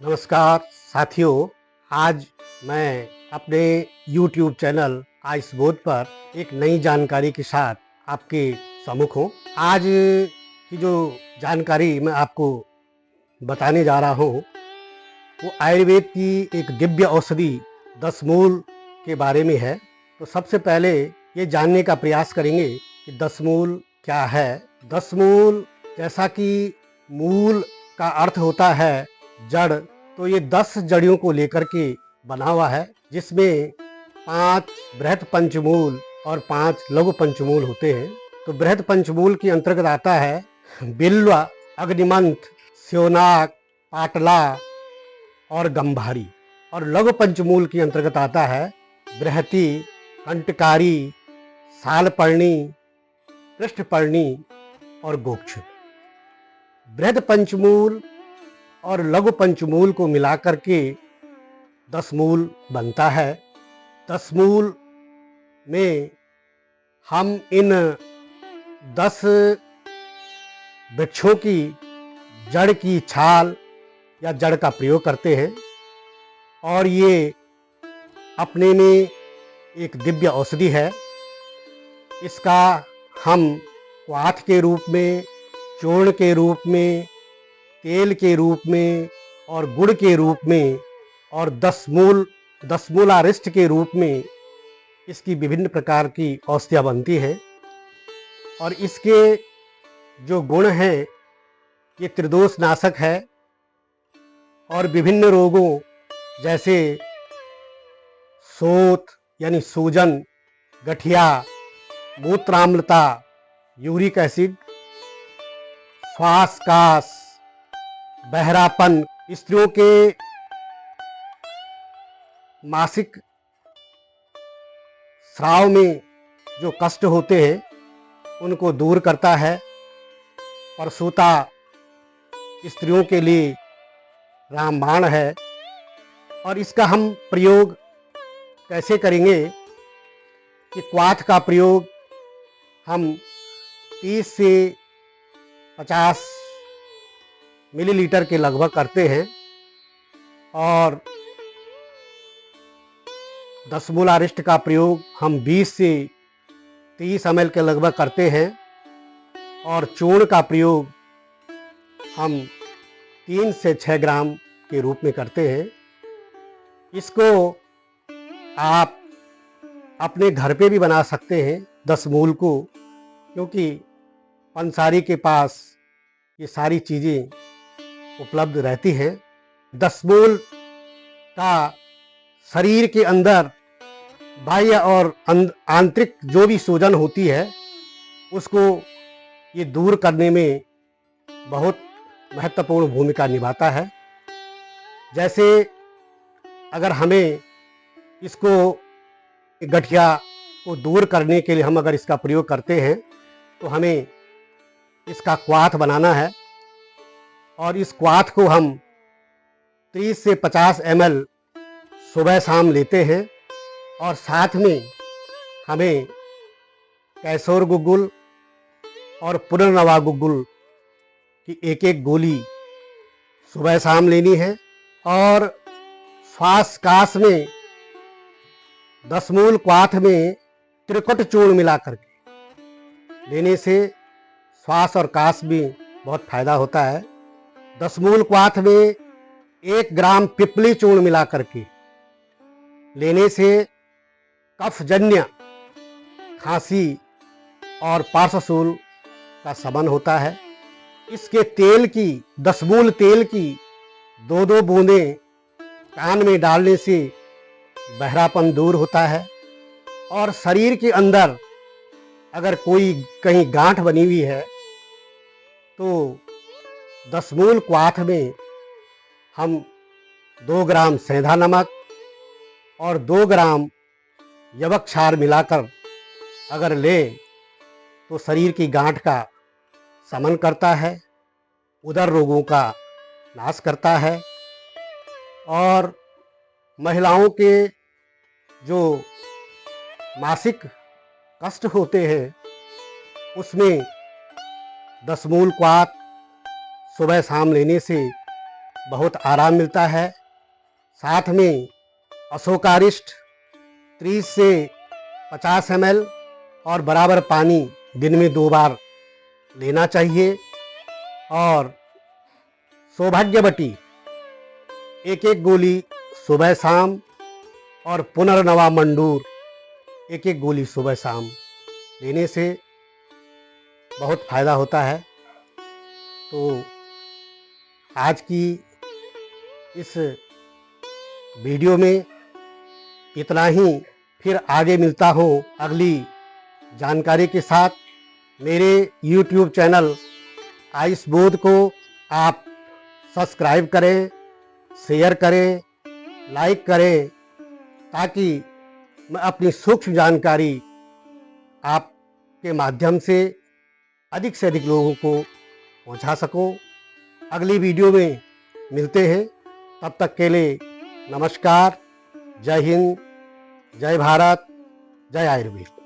नमस्कार साथियों। आज मैं अपने YouTube चैनल आइस बोध पर एक नई जानकारी के साथ आपके सम्मुख हूँ। आज की जो जानकारी मैं आपको बताने जा रहा हूँ वो आयुर्वेद की एक दिव्य औषधि दशमूल के बारे में है। तो सबसे पहले ये जानने का प्रयास करेंगे कि दशमूल क्या है। दशमूल जैसा कि मूल का अर्थ होता है जड़, तो ये 10 जड़ियों को लेकर के बना हुआ है, जिसमें 5 बृहद पंचमूल और 5 लघु पंचमूल होते हैं। तो बृहद पंचमूल के अंतर्गत आता है बिल्व, अग्निमंथ, स्योनाक, पाटला और गंभारी। और लघु पंचमूल के अंतर्गत आता है बृहति, कंटकारी, सालपर्णी, पृष्ठपर्णी और गोक्ष। बृहद पंचमूल और लघु पंचमूल को मिलाकर के दशमूल बनता है। दशमूल में हम इन 10 वृक्षों की जड़ की छाल या जड़ का प्रयोग करते हैं और ये अपने में एक दिव्य औषधि है। इसका हम क्वाथ के रूप में, चूर्ण के रूप में, तेल के रूप में और गुड़ के रूप में और दशमूलारिष्ट के रूप में इसकी विभिन्न प्रकार की औषधियाँ बनती हैं। और इसके जो गुण हैं ये त्रिदोष नाशक है और विभिन्न रोगों जैसे शोथ यानी सूजन, गठिया, मूत्राम्लता, यूरिक एसिड, श्वास कास, बहरापन, स्त्रियों के मासिक स्राव में जो कष्ट होते हैं उनको दूर करता है। प्रसूता स्त्रियों के लिए रामबाण है। और इसका हम प्रयोग कैसे करेंगे कि क्वाथ का प्रयोग हम 30 से 50 मिलीलीटर के लगभग करते हैं और दशमूलारिष्ट का प्रयोग हम 20 से 30 ml के लगभग करते हैं और चूर्ण का प्रयोग हम 3 से 6 ग्राम के रूप में करते हैं। इसको आप अपने घर पे भी बना सकते हैं दशमूल को, क्योंकि पंसारी के पास ये सारी चीज़ें उपलब्ध रहती हैं। दशमूल का शरीर के अंदर बाह्य और आंतरिक जो भी सूजन होती है उसको ये दूर करने में बहुत महत्वपूर्ण भूमिका निभाता है। जैसे अगर हमें इसको गठिया को दूर करने के लिए हम अगर इसका प्रयोग करते हैं तो हमें इसका क्वाथ बनाना है और इस क्वाथ को हम 30 से 50 ml सुबह शाम लेते हैं और साथ में हमें कैसोर गुग्गुल और पुनर्नवा गुग्गुल की एक एक गोली सुबह शाम लेनी है। और श्वास कास में दशमूल क्वाथ में त्रिकुट चूर्ण मिला करके लेने से श्वास और कास में बहुत फायदा होता है। दशमूल क्वाथ में 1 ग्राम पिपली चूर्ण मिला करके लेने से कफजन्य खांसी और पार्श्वशूल का शमन होता है। इसके तेल की, दशमूल तेल की 2-2 बूंदें कान में डालने से बहरापन दूर होता है। और शरीर के अंदर अगर कोई कहीं गांठ बनी हुई है तो दशमूल क्वाथ में हम 2 ग्राम सेंधा नमक और 2 ग्राम यवक्षार मिलाकर अगर लें तो शरीर की गांठ का शमन करता है, उदर रोगों का नाश करता है। और महिलाओं के जो मासिक कष्ट होते हैं उसमें दशमूल क्वाथ सुबह शाम लेने से बहुत आराम मिलता है। साथ में अशोकारिष्ट 30 से 50 ml और बराबर पानी दिन में 2 बार लेना चाहिए। और सौभाग्यवती एक एक गोली सुबह शाम और पुनर्नवा मंडूर एक एक गोली सुबह शाम लेने से बहुत फायदा होता है। तो आज की इस वीडियो में इतना ही। फिर आगे मिलता हूँ अगली जानकारी के साथ। मेरे YouTube चैनल आयुष बोध को आप सब्सक्राइब करें, शेयर करें, लाइक करें, ताकि मैं अपनी सूक्ष्म जानकारी आपके माध्यम से अधिक लोगों को पहुंचा सकूं। अगली वीडियो में मिलते हैं। तब तक के लिए नमस्कार। जय हिंद, जय भारत, जय आयुर्वेद।